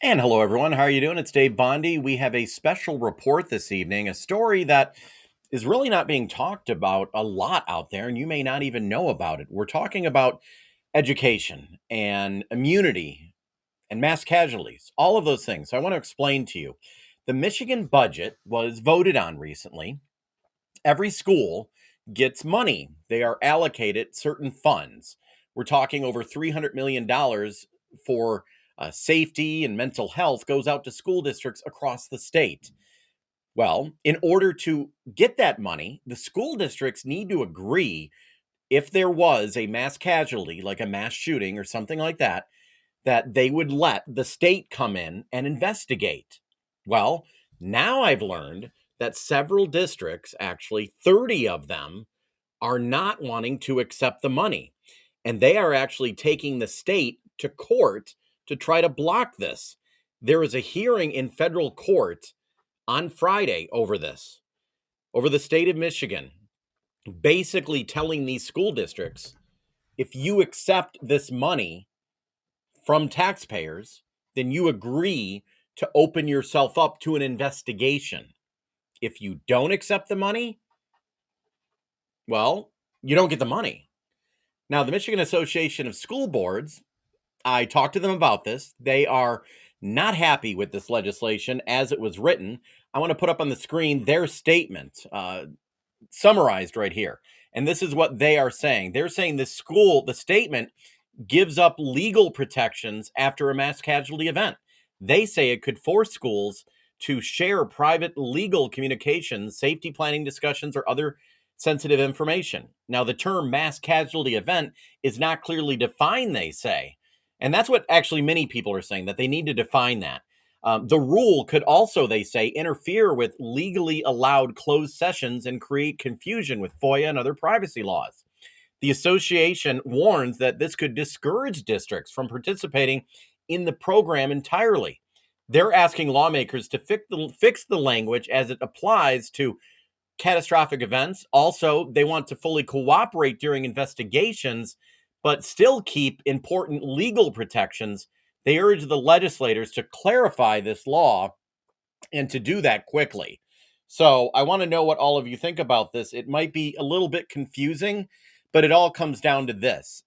And hello, everyone. How are you doing? It's Dave Bondi. We have a special report this evening, a story that is really not being talked about a lot out there, and you may not even know about it. We're talking about education and immunity and mass casualties, all of those things. So I want to explain to you. The Michigan budget was voted on recently. Every school gets money, they are allocated certain funds. We're talking over $300 million for safety and mental health goes out to school districts across the state. Well, in order to get that money, the school districts need to agree if there was a mass casualty, like a mass shooting or something like that, that they would let the state come in and investigate. Well, now I've learned that several districts, actually 30 of them, are not wanting to accept the money. And they are actually taking the state to court to try to block this. There is a hearing in federal court on Friday over this, over the state of Michigan, basically telling these school districts if you accept this money from taxpayers, then you agree to open yourself up to an investigation. If you don't accept the money, well, you don't get the money. Now, the Michigan Association of School Boards, I talked to them about this. They are not happy with this legislation as it was written. I want to put up on the screen their statement, summarized right here. And this is what they are saying. They're saying the statement gives up legal protections after a mass casualty event. They say it could force schools to share private legal communications, safety planning discussions, or other sensitive information. Now, the term mass casualty event is not clearly defined, they say. And that's what actually many people are saying, that they need to define that. The rule could also, they say, interfere with legally allowed closed sessions and create confusion with FOIA and other privacy laws. The association warns that this could discourage districts from participating in the program entirely. They're asking lawmakers to fix the language as it applies to catastrophic events. Also, they want to fully cooperate during investigations, but still keep important legal protections. They urge the legislators to clarify this law and to do that quickly. So I want to know what all of you think about this. It might be a little bit confusing, but it all comes down to this.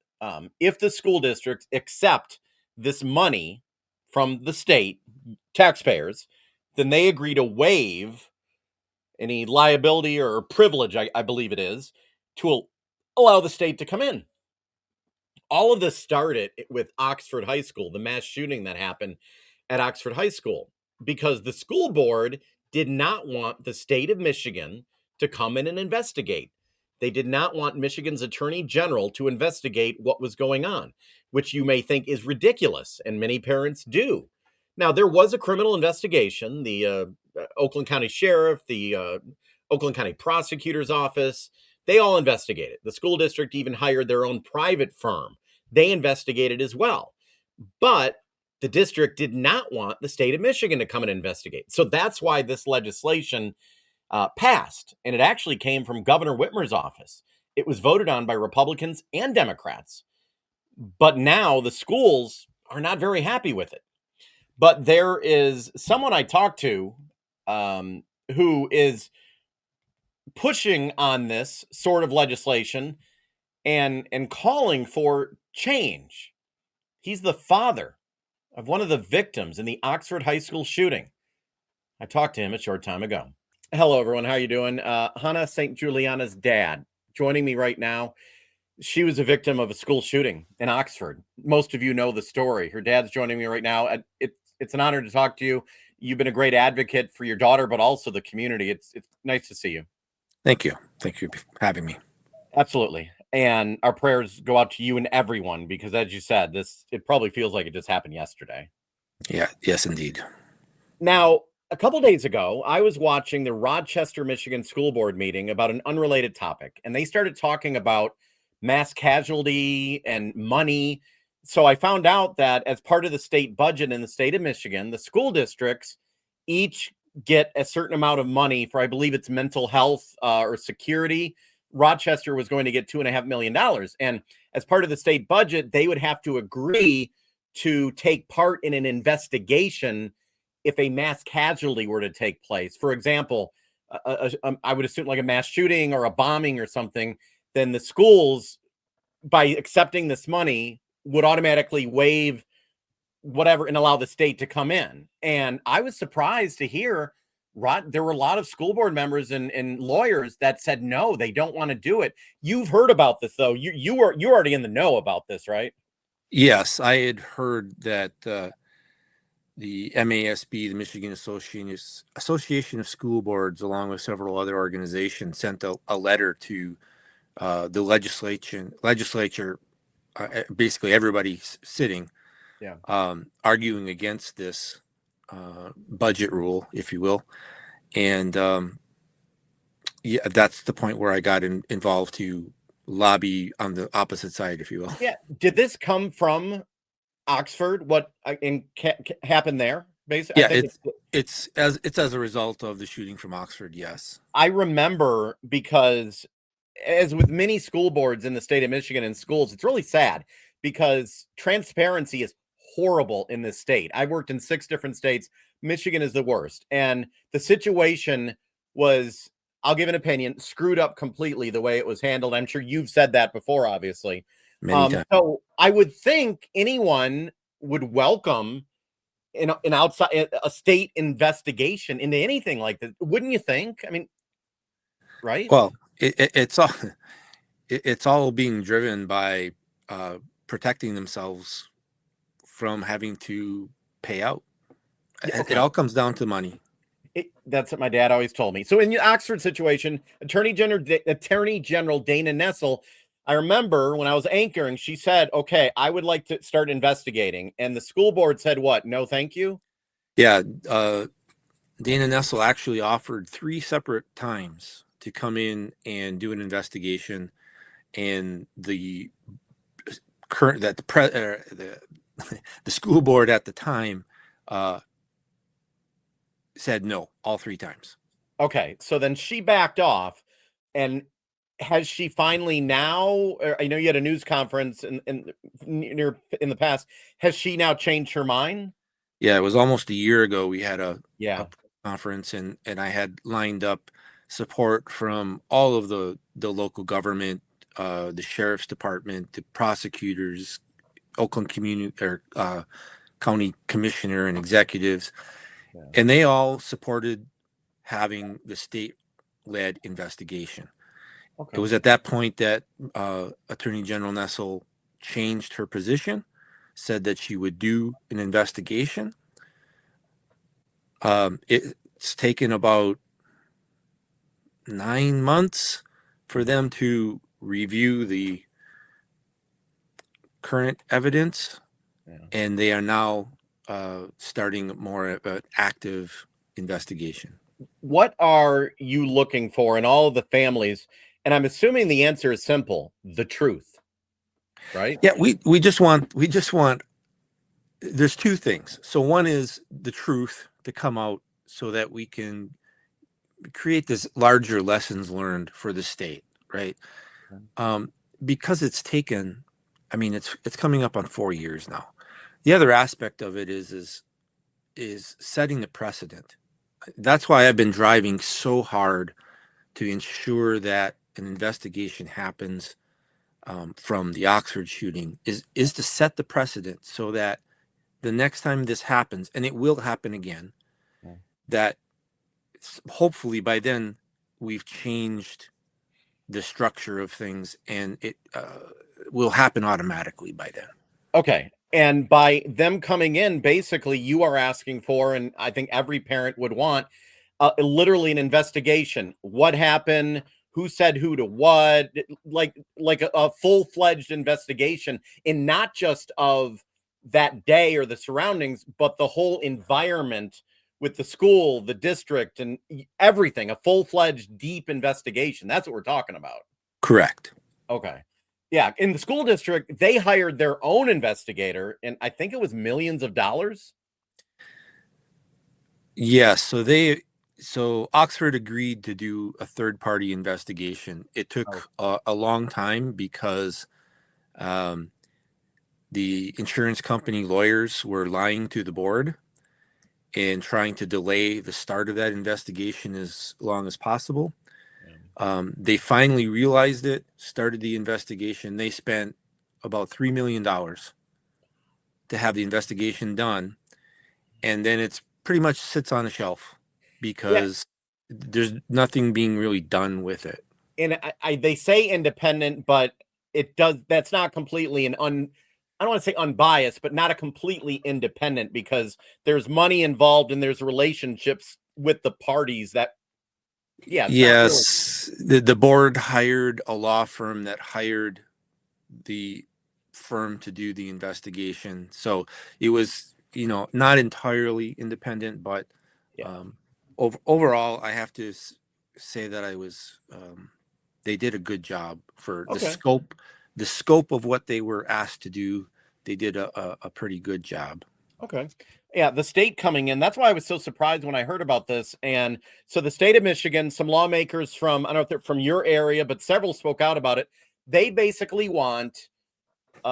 If the school districts accept this money from the state taxpayers, then they agree to waive any liability or privilege, I believe it is, to allow the state to come in. All of this started with Oxford High School, the mass shooting that happened at Oxford High School, because the school board did not want the state of Michigan to come in and investigate. They did not want Michigan's attorney general to investigate what was going on, which you may think is ridiculous, and many parents do. Now, there was a criminal investigation. The Oakland County Sheriff, the Oakland County Prosecutor's Office, they all investigated. The school district even hired their own private firm. They investigated as well. But the district did not want the state of Michigan to come and investigate. So that's why this legislation passed. And it actually came from Governor Whitmer's office. It was voted on by Republicans and Democrats. But now the schools are not very happy with it. But there is someone I talked to who is pushing on this sort of legislation and calling for change. He's the father of one of the victims in the Oxford High School shooting. I talked to him a short time ago. Hello, everyone. How are you doing? Hannah St. Juliana's dad joining me right now. She was a victim of a school shooting in Oxford. Most of you know the story. Her dad's joining me right now. It's an honor to talk to you. You've been a great advocate for your daughter, but also the community. It's nice to see you. Thank you. Thank you for having me. Absolutely. And our prayers go out to you and everyone, because as you said, it probably feels like it just happened yesterday. Yeah. Yes, indeed. Now, a couple days ago, I was watching the Rochester, Michigan school board meeting about an unrelated topic, and they started talking about mass casualty and money. So I found out that as part of the state budget in the state of Michigan, the school districts each get a certain amount of money for, I believe it's mental health or security. Rochester was going to get $2.5 million. And as part of the state budget, they would have to agree to take part in an investigation if a mass casualty were to take place. For example, I would assume like a mass shooting or a bombing or something, then the schools, by accepting this money, would automatically waive whatever and allow the state to come in. And I was surprised to hear there were a lot of school board members and lawyers that said no, they don't want to do it. You've heard about this though. You're already in the know about this, right? Yes, I had heard that the MASB, the Michigan Association of School Boards, along with several other organizations, sent a letter to the legislature, basically everybody sitting, Yeah. arguing against this budget rule, if you will. And yeah, that's the point where I got involved to lobby on the opposite side, if you will. Yeah. Did this come from Oxford? What happened there? Basically, Yeah, I think it's as a result of the shooting from Oxford. Yes. I remember because, as with many school boards in the state of Michigan and schools, it's really sad because transparency is horrible in this state. I've worked in 6 different states. Michigan is the worst. And the situation was, I'll give an opinion, screwed up completely the way it was handled. I'm sure you've said that before, obviously. Many times. So I would think anyone would welcome an outside a state investigation into anything like that. Wouldn't you think? I mean, right? Well, it's all being driven by protecting themselves from having to pay out. It all comes down to money. That's what my dad always told me. So in the Oxford situation, Attorney General Dana Nessel, I remember when I was anchoring, she said, okay, I would like to start investigating. And the school board said what? No, thank you. Yeah. Dana Nessel actually offered 3 separate times to come in and do an investigation. And the school board at the time said no all 3 times. Okay, so then she backed off, and has she finally now? I know you had a news conference in the past. Has she now changed her mind? Yeah, it was almost a year ago. We had a conference, and I had lined up support from all of the local government, the sheriff's department, the prosecutors, Oakland county commissioner, and executives. Yeah. And they all supported having the state-led investigation. Okay. It was at that point that Attorney General Nessel changed her position, said that she would do an investigation. It's taken about 9 months for them to review the current evidence, and they are now starting more of an active investigation. What are you looking for in all of the families? And I'm assuming the answer is simple: the truth, right? Yeah, we just want. There's 2 things. So one is the truth to come out so that we can create this larger lessons learned for the state, right? Because it's taken, I mean, it's coming up on 4 years now. The other aspect of it is setting the precedent. That's why I've been driving so hard to ensure that an investigation happens from the Oxford shooting is to set the precedent so that the next time this happens, and it will happen again, that hopefully by then we've changed the structure of things, and it will happen automatically by then. Okay. And by them coming in, basically you are asking for, and I think every parent would want, literally an investigation. What happened? Who said who to what? Like a full-fledged investigation, and not just of that day or the surroundings, but the whole environment with the school, the district, and everything. A full-fledged, deep investigation. That's what we're talking about. Correct. Okay. Yeah, in the school district, they hired their own investigator, and I think it was millions of dollars. Yes, so Oxford agreed to do a third-party investigation. It took a long time because the insurance company lawyers were lying to the board and trying to delay the start of that investigation as long as possible. They finally realized it, started the investigation. They spent about $3 million to have the investigation done. And then it's pretty much sits on a shelf Yeah. because there's nothing being really done with it. And they say independent, but that's not completely I don't want to say unbiased, but not a completely independent, because there's money involved and there's relationships with the parties that, yeah, it's not really. Yes, the board hired a law firm that hired the firm to do the investigation. So it was, not entirely independent, but Yeah. overall, I have to say that they did a good job for Okay. the scope of what they were asked to do. They did a pretty good job. Okay. Yeah, the state coming in. That's why I was so surprised when I heard about this. And so the state of Michigan, some lawmakers from, I don't know if they're from your area, but several spoke out about it. They basically want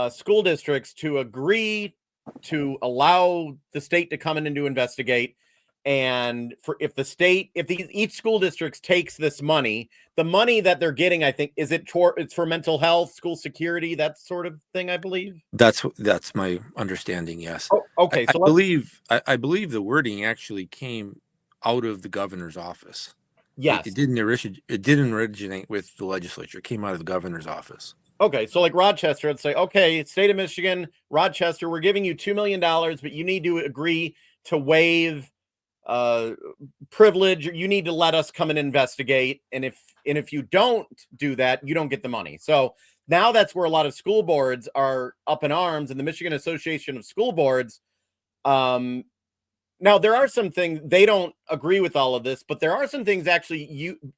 school districts to agree to allow the state to come in and to investigate. And if each school district takes this money, the money that they're getting, I think, it's for mental health, school security, that sort of thing, I believe. That's my understanding. Yes, Oh, okay. I So let's, believe I believe the wording actually came out of the governor's office. yes. It didn't originate with the legislature. It came out of the governor's office. Okay, so like Rochester, I'd say, okay, state of Michigan, Rochester, we're giving you $2 million, but you need to agree to waive uh privilege. You need to let us come and investigate. And if you don't do that, you don't get the money. So now that's where a lot of school boards are up in arms, and the Michigan Association of School Boards. Now there are some things they don't agree with all of this, but there are some things actually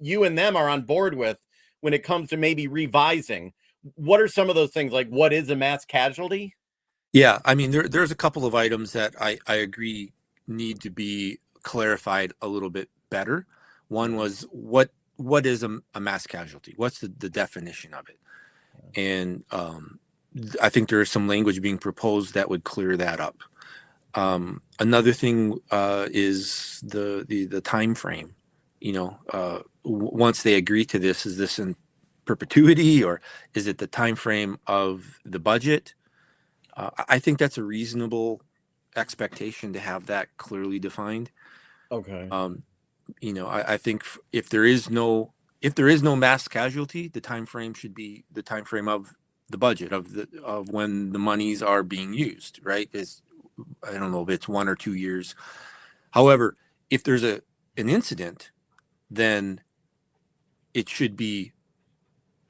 you and them are on board with when it comes to maybe revising. What are some of those things? Like, what is a mass casualty? Yeah, I mean there's a couple of items that I agree need to be clarified a little bit better. One was what is a mass casualty? What's the definition of it? And I think there is some language being proposed that would clear that up. Another thing is the time frame. Once they agree to this, is this in perpetuity, or is it the time frame of the budget? I think that's a reasonable expectation to have that clearly defined. Okay. I think if there is no mass casualty, the time frame should be the time frame of the budget of when the monies are being used. Right? I don't know if it's 1 or 2 years. However, if there's an incident, then it should be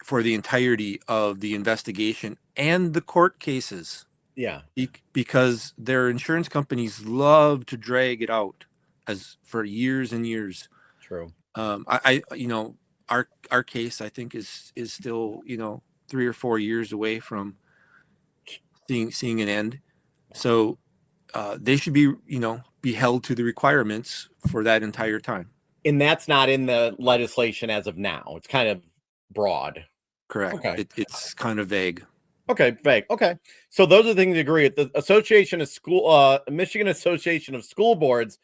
for the entirety of the investigation and the court cases. Yeah. Because their insurance companies love to drag it out for years and years. True. Our case, I think, is still 3 or 4 years away from seeing an end. So they should be held to the requirements for that entire time. And that's not in the legislation as of now. It's kind of broad. Correct. Okay. It's kind of vague. Okay, vague. Okay. So those are the things to agree with. The Michigan Association of School Boards,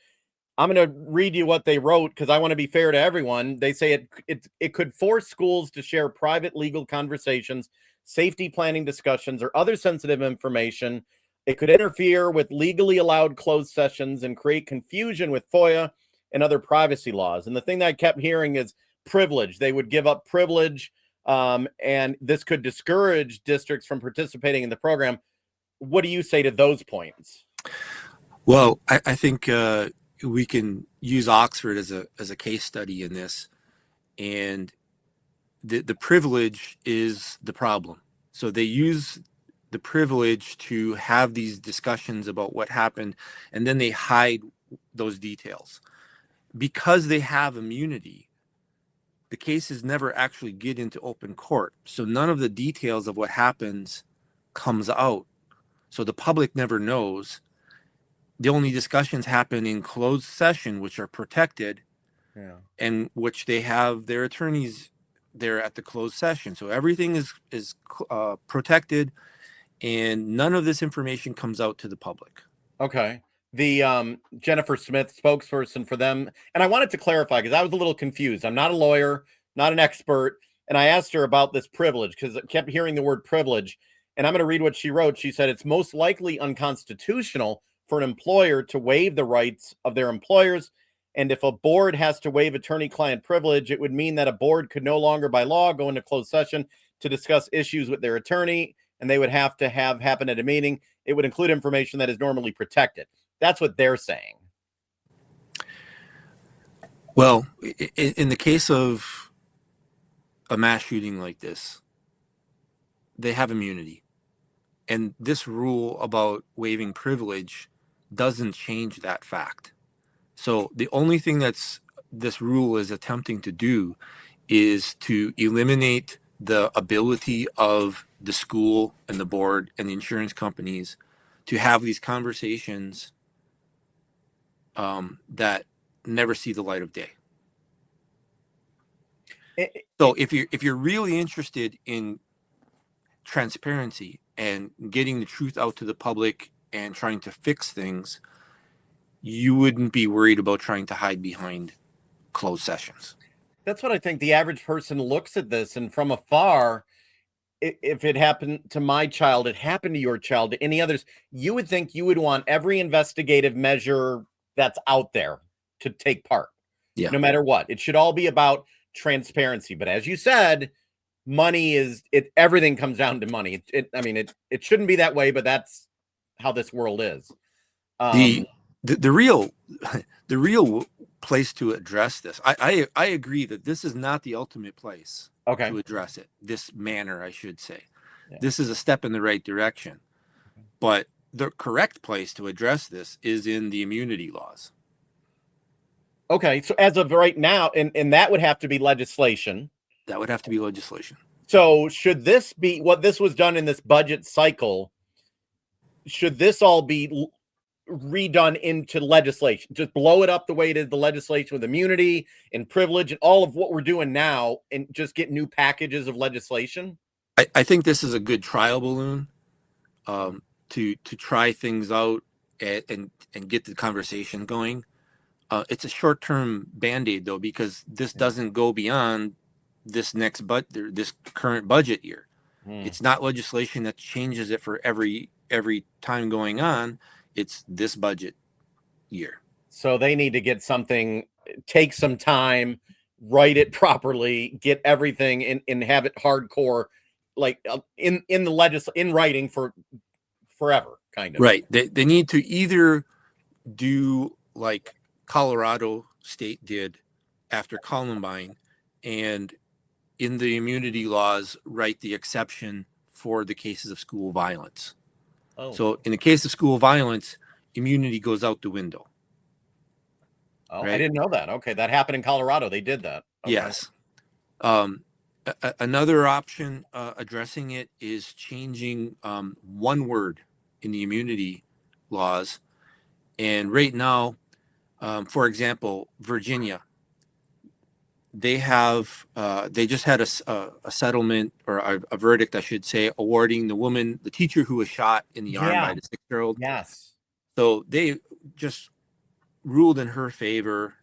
I'm going to read you what they wrote because I want to be fair to everyone. They say it could force schools to share private legal conversations, safety planning discussions, or other sensitive information. It could interfere with legally allowed closed sessions and create confusion with FOIA and other privacy laws. And the thing that I kept hearing is privilege. They would give up privilege, and this could discourage districts from participating in the program. What do you say to those points? Well, I think we can use Oxford as a case study in this, and the privilege is the problem. So they use the privilege to have these discussions about what happened, and then they hide those details. Because they have immunity, the cases never actually get into open court. So none of the details of what happens comes out. So the public never knows. The only discussions happen in closed session, which are protected, and which they have their attorneys there at the closed session. So everything is protected, and none of this information comes out to the public. Okay. The Jennifer Smith spokesperson for them, and I wanted to clarify because I was a little confused. I'm not a lawyer, not an expert, and I asked her about this privilege because I kept hearing the word privilege. And I'm going to read what she wrote. She said it's most likely unconstitutional for an employer to waive the rights of their employers. And if a board has to waive attorney-client privilege, it would mean that a board could no longer by law go into closed session to discuss issues with their attorney, and they would have to have happen at a meeting. It would include information that is normally protected. That's what they're saying. Well, in the case of a mass shooting like this, they have immunity. And this rule about waiving privilege doesn't change that fact. So the only thing this rule is attempting to do is to eliminate the ability of the school and the board and the insurance companies to have these conversations that never see the light of day. So if you're really interested in transparency and getting the truth out to the public and trying to fix things, you wouldn't be worried about trying to hide behind closed sessions. That's what I think. The average person looks at this, and from afar, if it happened to my child, it happened to your child, to any others, you would think you would want every investigative measure that's out there to take part. Yeah. No matter what. It should all be about transparency. But as you said, money is it. Everything comes down to money. It shouldn't be that way, but that's how this world is. The real place to address this, I agree that this is not the ultimate place to address it. This manner, I should say. Yeah. This is a step in the right direction. But the correct place to address this is in the immunity laws. Okay, so as of right now, and that would have to be legislation. That would have to be legislation. So should this be what this was done in this budget cycle? Should this all be redone into legislation? Just blow it up the way it is the legislation with immunity and privilege and all of what we're doing now, and just get new packages of legislation? I think this is a good trial balloon to try things out and get the conversation going. It's a short-term Band-Aid though, because this doesn't go beyond this this current budget year. It's not legislation that changes it for every time going on. It's this budget year. So they need to get something, take some time, write it properly, get everything and have it hardcore, like in writing for forever, kind of. Right. They need to either do like Colorado State did after Columbine, and in the immunity laws, write the exception for the cases of school violence. Oh. So in the case of school violence, immunity goes out the window. Oh, right? I didn't know that. Okay, that happened in Colorado. They did that. Okay. Yes. Another option addressing it is changing one word in the immunity laws. And right now, for example, Virginia, they just had a settlement, or a verdict, I should say, awarding the teacher who was shot in the arm by the 6-year-old. Yes. So they just ruled in her favor,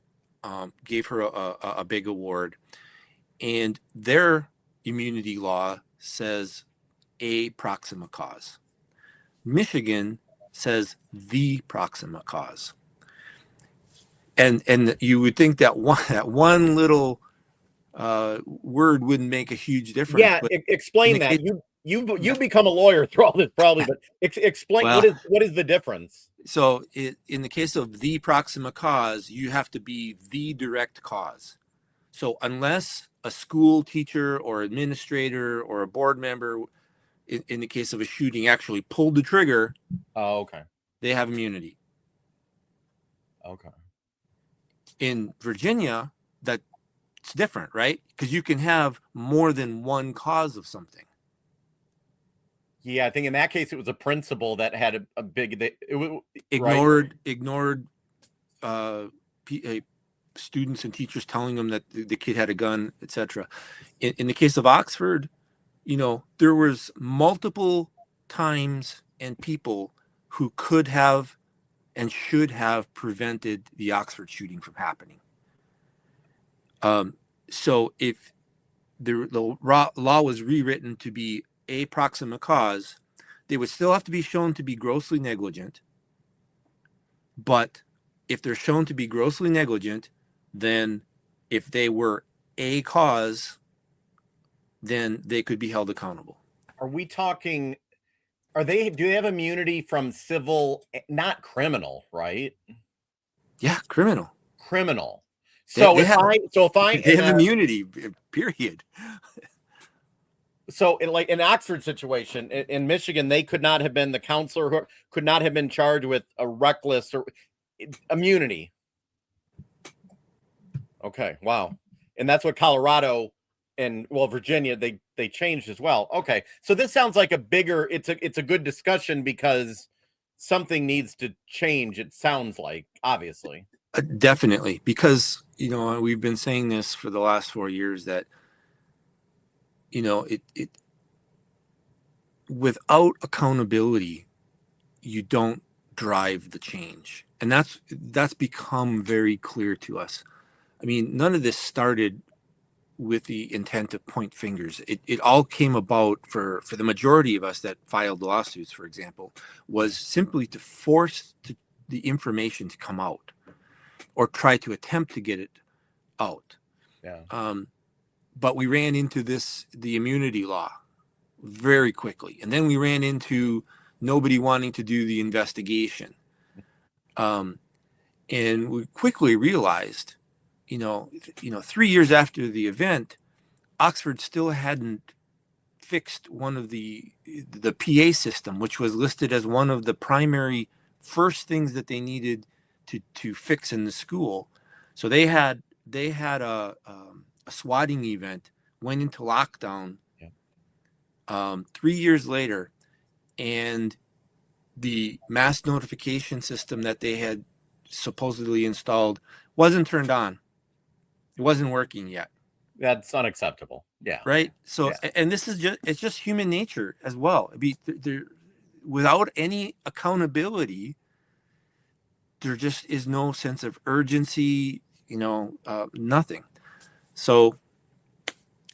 gave her a big award, and their immunity law says a proximate cause. Michigan says the proximate cause. And you would think that one little word wouldn't make a huge difference. Yeah, explain that. You've become a lawyer through all this, probably, but explain what is the difference? So in the case of the proximate cause, you have to be the direct cause. So unless a school teacher or administrator or a board member, in the case of a shooting, actually pulled the trigger, they have immunity. Okay. In Virginia, that's different, right? Because you can have more than one cause of something. Yeah, I think in that case it was a principal that had a big ignored students and teachers telling them that the kid had a gun, etc. In the case of Oxford, there was multiple times and people who could have and should have prevented the Oxford shooting from happening. So if the law was rewritten to be a proximate cause, they would still have to be shown to be grossly negligent. But if they're shown to be grossly negligent, then if they were a cause, then they could be held accountable. Are we talking? Do they have immunity from civil, not criminal, right? Yeah, criminal. Criminal. They So if have I they have immunity. Period. So in Oxford situation in Michigan, they could not have been the counselor who could not have been charged with a reckless or immunity. Okay, wow. And that's what Colorado and Virginia they changed as well. Okay. So this sounds like it's a good discussion because something needs to change, it sounds like, obviously. Definitely, because we've been saying this for the last 4 years that it without accountability, you don't drive the change, and that's become very clear to us. I mean, none of this started with the intent to point fingers. It all came about for the majority of us that filed lawsuits, for example, was simply to force the information to come out or try to attempt to get it out. Yeah. But we ran into the immunity law very quickly. And then we ran into nobody wanting to do the investigation. And we quickly realized, 3 years after the event, Oxford still hadn't fixed one of the PA system, which was listed as one of the primary first things that they needed to fix in the school. So they had a swatting event, went into lockdown. Yeah. 3 years later, and the mass notification system that they had supposedly installed wasn't turned on. It wasn't working yet. That's unacceptable. Yeah. Right. So, yeah. And this is it's just human nature as well. I mean, without any accountability, there just is no sense of urgency, nothing. So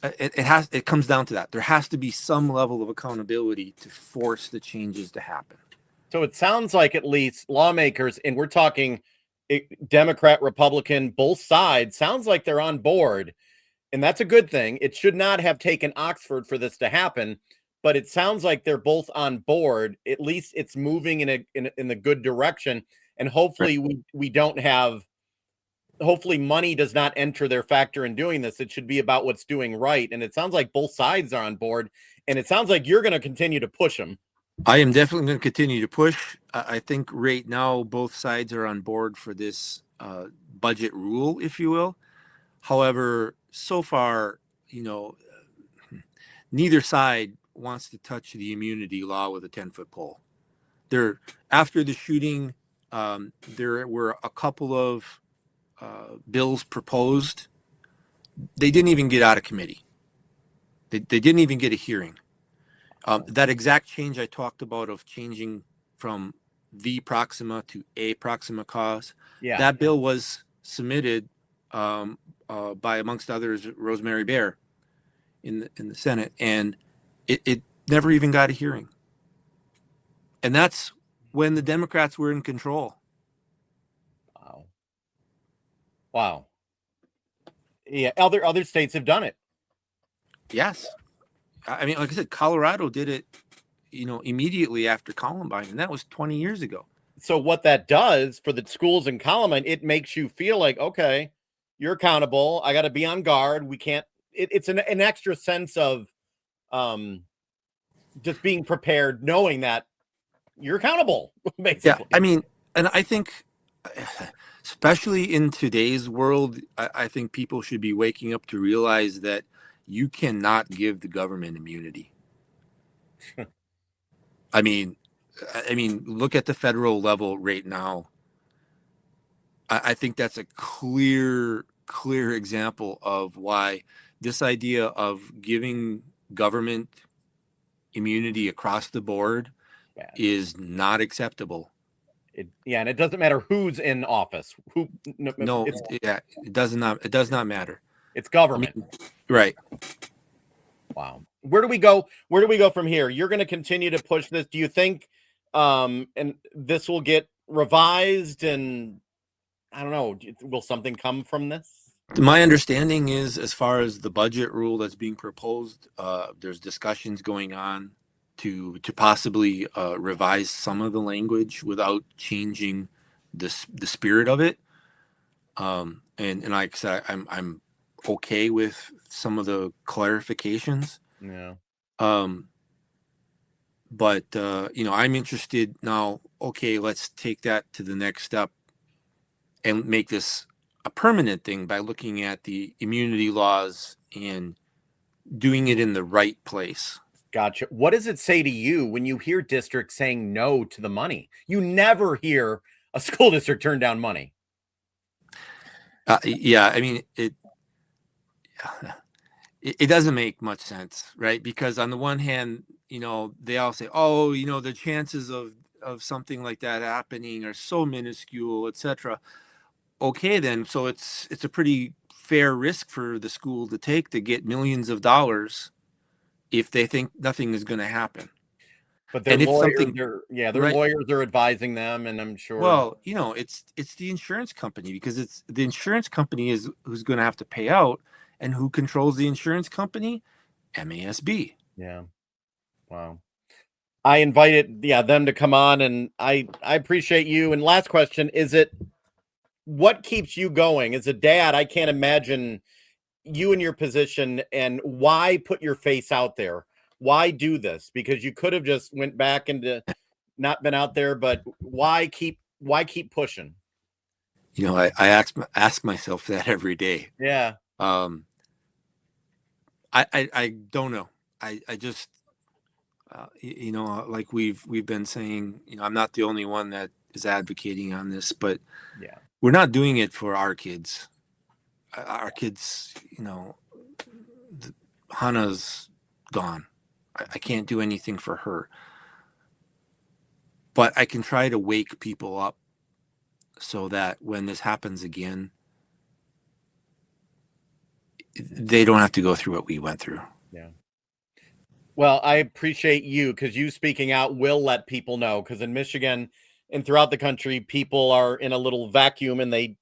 it comes down to that. There has to be some level of accountability to force the changes to happen. So it sounds like at least lawmakers, and we're talking Democrat, Republican, both sides, sounds like they're on board. And that's a good thing. It should not have taken Oxford for this to happen, but it sounds like they're both on board. At least it's moving in the good direction. And hopefully we don't have, hopefully money does not enter their factor in doing this. It should be about what's doing right. And it sounds like both sides are on board. And it sounds like you're going to continue to push them. I am definitely going to continue to push. I think right now both sides are on board for this budget rule, if you will. However, so far, neither side wants to touch the immunity law with a 10-foot pole. After the shooting, there were a couple of bills proposed. They didn't even get out of committee. They didn't even get a hearing. That exact change I talked about of changing from the proxima to a proxima cause, that bill was submitted by, amongst others, Rosemary Bear in the Senate, and it never even got a hearing. And that's when the Democrats were in control. Wow. Yeah, other states have done it. Yes. I mean, like I said, Colorado did it, immediately after Columbine, and that was 20 years ago. So what that does for the schools in Columbine, it makes you feel like, okay, you're accountable. I got to be on guard. We can't. It's an extra sense of just being prepared, knowing that you're accountable, basically. Yeah, I mean, and I think, especially in today's world, I think people should be waking up to realize that you cannot give the government immunity. I mean, look at the federal level right now. I think that's a clear example of why this idea of giving government immunity across the board Bad. is not acceptable. And it doesn't matter who's in office. No, it does not matter. It's government. Right. Wow. Where do we go? Where do we go from here? You're going to continue to push this. Do you think and this will get revised, and I don't know, will something come from this? My understanding is, as far as the budget rule that's being proposed, there's discussions going on to possibly revise some of the language without changing the spirit of it. And like I said, I'm okay with some of the clarifications. Yeah. But I'm interested now. Okay, let's take that to the next step and make this a permanent thing by looking at the immunity laws and doing it in the right place. Gotcha. What does it say to you when you hear districts saying no to the money? You never hear a school district turn down money. Yeah, I mean, it doesn't make much sense, right? Because on the one hand, they all say, oh, the chances of something like that happening are so minuscule, etc. Okay, then, so it's a pretty fair risk for the school to take to get millions of dollars if they think nothing is going to happen. But their lawyers are advising them, and I'm sure. Well, it's the insurance company, because it's the insurance company is who's going to have to pay out, and who controls the insurance company? MASB. Yeah. Wow. I invited them to come on, and I appreciate you. And last question, what keeps you going as a dad? I can't imagine you in your position, and why put your face out there? Why do this? Because you could have just went back into not been out there, but why keep pushing? I ask myself that every day. Yeah. I don't know. I just like we've been saying, I'm not the only one that is advocating on this, but yeah, we're not doing it for our kids. Our kids, Hannah's gone. I can't do anything for her, but I can try to wake people up so that when this happens again, they don't have to go through what we went through. Yeah. Well, I appreciate you, because you speaking out will let people know, because in Michigan and throughout the country, people are in a little vacuum, and they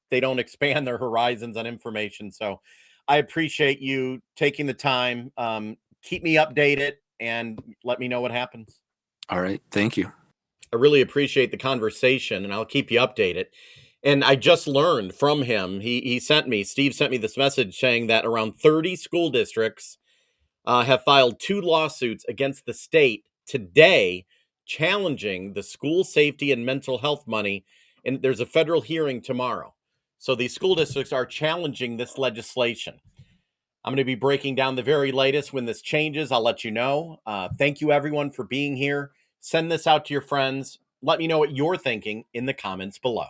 don't expand their horizons on information. So I appreciate you taking the time. Keep me updated and let me know what happens. All right. Thank you. I really appreciate the conversation, and I'll keep you updated. And I just learned from him. Steve sent me this message saying that around 30 school districts have filed 2 lawsuits against the state today, challenging the school safety and mental health money. And there's a federal hearing tomorrow. So these school districts are challenging this legislation. I'm going to be breaking down the very latest. When this changes, I'll let you know. Thank you, everyone, for being here. Send this out to your friends. Let me know what you're thinking in the comments below.